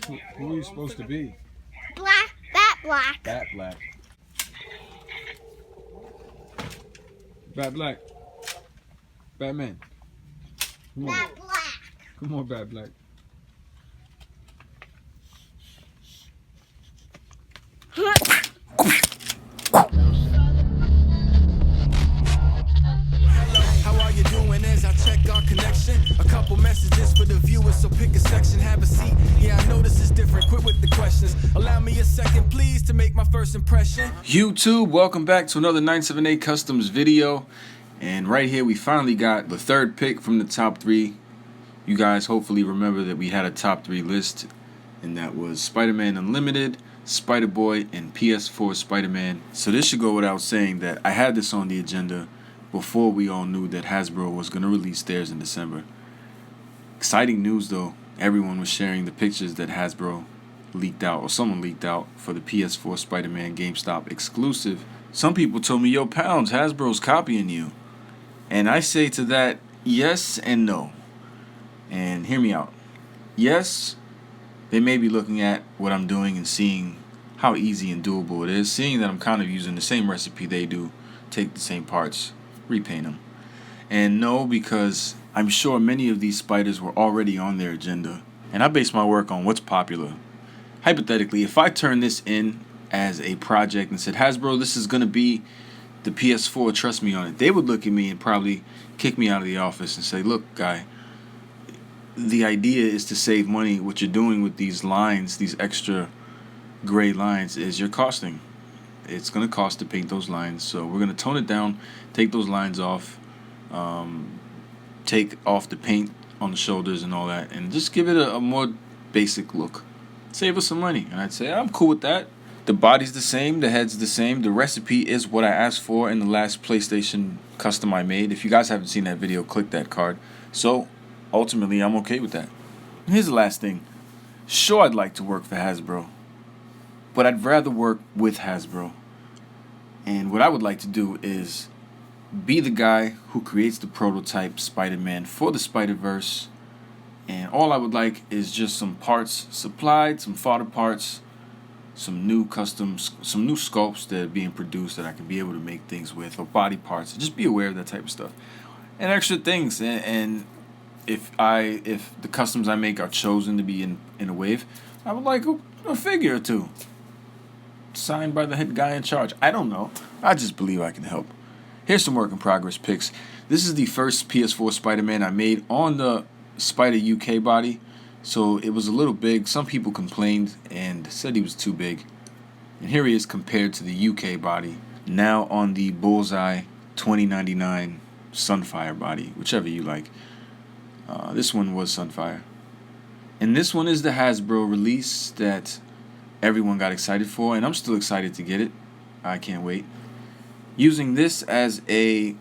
Who are you supposed to be? Black. Bat Black. Bat Black. Bat Black. Batman. Come on. Bat Black. Come on, Bat Black. How are you doing as I check our connection? A couple messages for the viewers, so pick a section, have a seat. Yeah, I know this is different, quit with the questions. Allow me a second, please, to make my first impression. YouTube, welcome back to another 978 Customs video. And right here we finally got the third pick from the top 3. You guys hopefully remember that we had a top 3 list, and that was Spider-Man Unlimited, Spider-Boy, and PS4 Spider-Man. So this should go without saying that I had this on the agenda before we all knew that Hasbro was going to release theirs in December. Exciting news though, everyone was sharing the pictures that Hasbro leaked out, or someone leaked out, for the PS4 Spider-Man GameStop exclusive. Some people told me, yo Pounds, Hasbro's copying you. And I say to that, yes and no. And hear me out. Yes, they may be looking at what I'm doing and seeing how easy and doable it is, seeing that I'm kind of using the same recipe they do, take the same parts, repaint them. And no, because I'm sure many of these spiders were already on their agenda, and I base my work on what's popular. Hypothetically, if I turn this in as a project and said, Hasbro, this is going to be the PS4, trust me on it, they would look at me and probably kick me out of the office and say, look guy, the idea is to save money. What you're doing with these lines, these extra gray lines, is you're costing. It's going to cost to paint those lines, so we're going to tone it down, take those lines off, take off the paint on the shoulders and all that, and just give it a more basic look. Save us some money. And I'd say, I'm cool with that. The body's the same, the head's the same, the recipe is what I asked for in the last PlayStation custom I made. If you guys haven't seen that video, click that card. So ultimately, I'm okay with that. And here's the last thing. Sure, I'd like to work for Hasbro, but I'd rather work with Hasbro. And what I would like to do is be the guy who creates the prototype Spider-Man for the Spider-Verse. And all I would like is just some parts supplied, some fodder parts, some new customs, some new sculpts that are being produced that I can be able to make things with, or body parts. Just be aware of that type of stuff. And extra things. And if the customs I make are chosen to be in a wave, I would like a figure or two signed by the head guy in charge. I don't know. I just believe I can help. Here's some work in progress pics. This is the first PS4 Spider-Man I made on the Spider UK body, so it was a little big. Some people complained and said he was too big. And here he is compared to the UK body, now on the Bullseye 2099 Sunfire body, whichever you like. This one was Sunfire. And this one is the Hasbro release that everyone got excited for, and I'm still excited to get it. I can't wait. Using this as a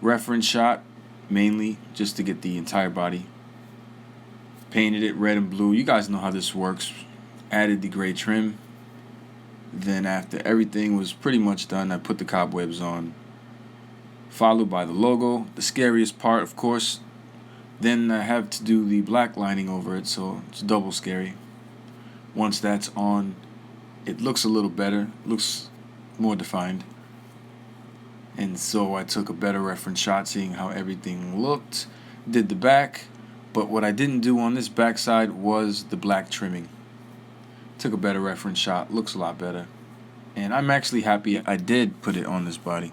reference shot, mainly just to get the entire body. Painted it red and blue. You guys know how this works. Added the gray trim. Then after everything was pretty much done, I put the cobwebs on. Followed by the logo. The scariest part, of course. Then I have to do the black lining over it, so it's double scary. Once that's on, it looks a little better. Looks more defined. And so I took a better reference shot, seeing how everything looked. Did the back. But what I didn't do on this backside was the black trimming. Took a better reference shot. Looks a lot better. And I'm actually happy I did put it on this body.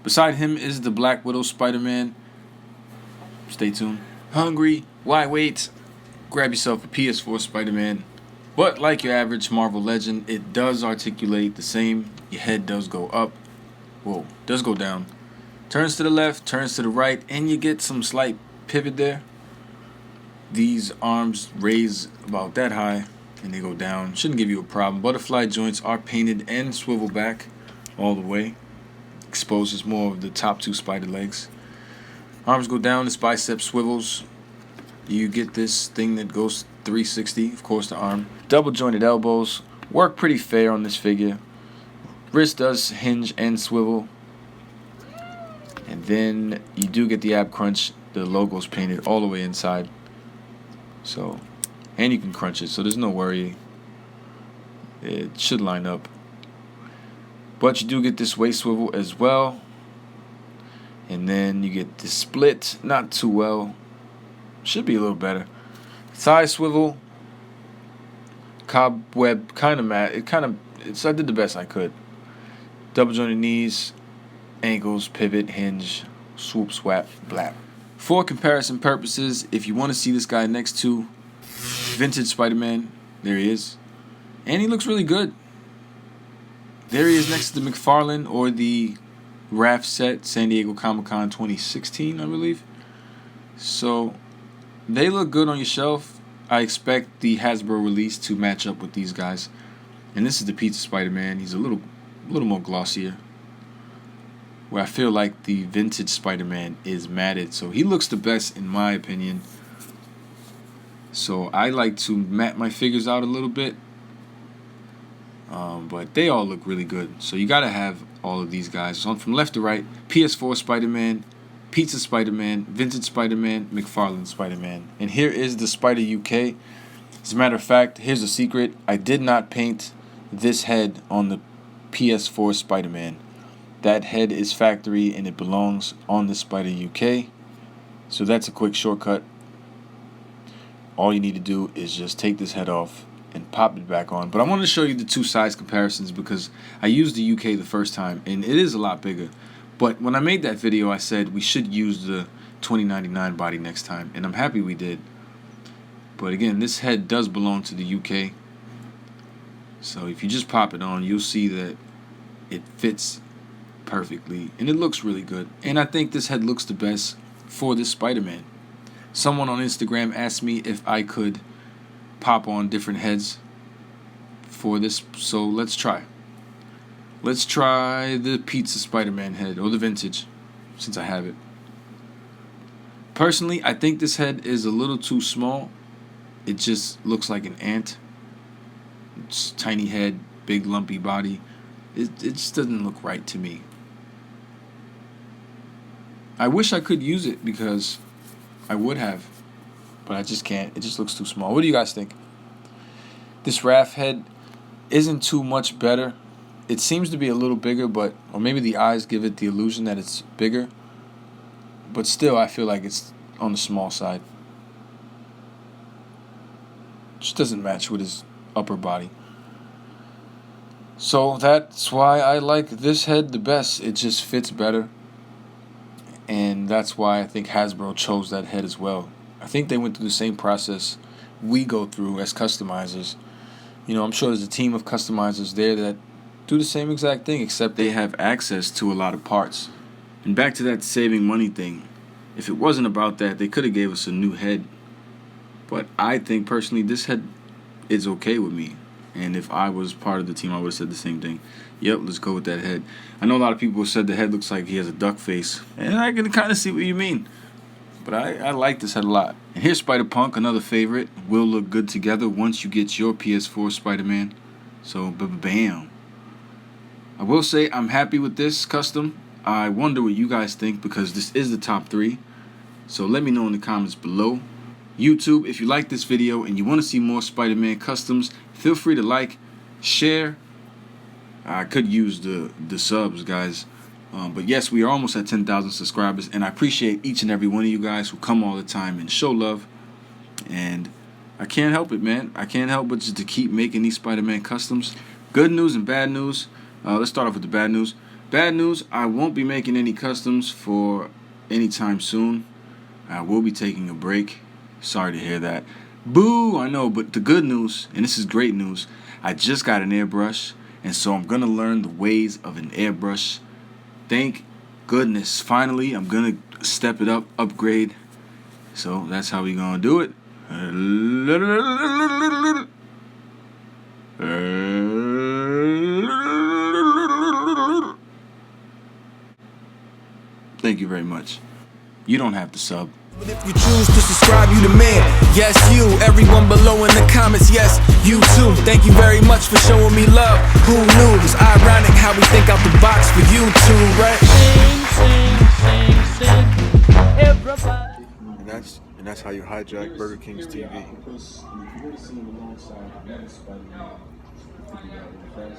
Beside him is the Black Widow Spider-Man. Stay tuned. Hungry? Why wait? Grab yourself a PS4 Spider-Man. But like your average Marvel legend, it does articulate the same. Your head does go up. Whoa, does go down. Turns to the left, turns to the right, and you get some slight pivot there. These arms raise about that high, and they go down. Shouldn't give you a problem. Butterfly joints are painted and swivel back all the way. Exposes more of the top 2 spider legs. Arms go down, this bicep swivels. You get this thing that goes 360, of course the arm. Double jointed elbows. Work pretty fair on this figure. Wrist does hinge and swivel. And then you do get the ab crunch. The logo's painted all the way inside. So and you can crunch it, so there's no worry. It should line up. But you do get this waist swivel as well. And then you get the split, not too well. Should be a little better. Thigh swivel. Cobweb, kind of mad. I did the best I could. Double jointed knees, ankles, pivot, hinge, swoop, swap, blap. For comparison purposes, if you want to see this guy next to vintage Spider-Man, there he is. And he looks really good. There he is next to the McFarlane or the Raph set, San Diego Comic-Con 2016, I believe. So they look good on your shelf. I expect the Hasbro release to match up with these guys. And this is the Pizza Spider-Man. He's a little more glossier. Where I feel like the vintage Spider-Man is matted. So he looks the best in my opinion. So I like to matte my figures out a little bit. But they all look really good. So you gotta have all of these guys. So from left to right, PS4 Spider-Man, Pizza Spider-Man, Vintage Spider-Man, McFarlane Spider-Man. And here is the Spider UK. As a matter of fact, here's a secret. I did not paint this head on the PS4 Spider-Man. That head is factory and it belongs on the Spider UK. So that's a quick shortcut. All you need to do is just take this head off and pop it back on. But I wanted to show you the two size comparisons because I used the UK the first time and it is a lot bigger. But when I made that video, I said we should use the 2099 body next time, and I'm happy we did. But again, this head does belong to the UK. So if you just pop it on, you'll see that it fits perfectly and it looks really good. And I think this head looks the best for this Spider-Man. Someone on Instagram asked me if I could pop on different heads for this, so let's try. Let's try the Pizza Spider-Man head, or the vintage, since I have it. Personally, I think this head is a little too small. It just looks like an ant. It's tiny head, big lumpy body. It just doesn't look right to me. I wish I could use it because I would have, but I just can't. It just looks too small. What do you guys think? This Raph head isn't too much better. It seems to be a little bigger, but or maybe the eyes give it the illusion that it's bigger. But still, I feel like it's on the small side. Just doesn't match with his upper body. So that's why I like this head the best. It just fits better. And that's why I think Hasbro chose that head as well. I think they went through the same process we go through as customizers. You know, I'm sure there's a team of customizers there that do the same exact thing, except they have access to a lot of parts. And back to that saving money thing. If it wasn't about that, they could have gave us a new head. But I think personally this head is okay with me. And if I was part of the team, I would have said the same thing. Yep, let's go with that head. I know a lot of people said the head looks like he has a duck face. And I can kind of see what you mean. But I like this head a lot. And here's Spider-Punk, another favorite. Will look good together once you get your PS4 Spider-Man. So, bam. I will say I'm happy with this custom. I wonder what you guys think because this is the top 3. So let me know in the comments below. YouTube, if you like this video and you want to see more Spider-Man customs, feel free to like, share. I could use the subs, guys. But yes, we are almost at 10,000 subscribers, and I appreciate each and every one of you guys who come all the time and show love. And I can't help it, man. I can't help but just to keep making these Spider-Man customs. Good news and bad news. Let's start off with the bad news. Bad news, I won't be making any customs for any time soon. I will be taking a break. Sorry to hear that. Boo, I know, but the good news, and this is great news, I just got an airbrush, and so I'm going to learn the ways of an airbrush. Thank goodness. Finally, I'm going to step it up, upgrade. So that's how we're going to do it. Thank you very much. You don't have to sub. But if you choose to subscribe, you the man. Yes, you. Everyone below in the comments, yes, you too. Thank you very much for showing me love. Who knew? It's ironic how we think out the box for you too, right? And that's how you hijack Burger King's TV. alongside another Spider-Man. All different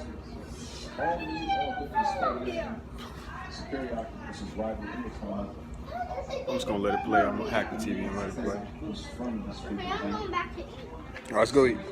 Spider-Man. Superior Octopus's rival in the comic. I'm just gonna let it play. I'm gonna hack the TV and let it play. Okay, I'm going back to eat. All right, let's go eat.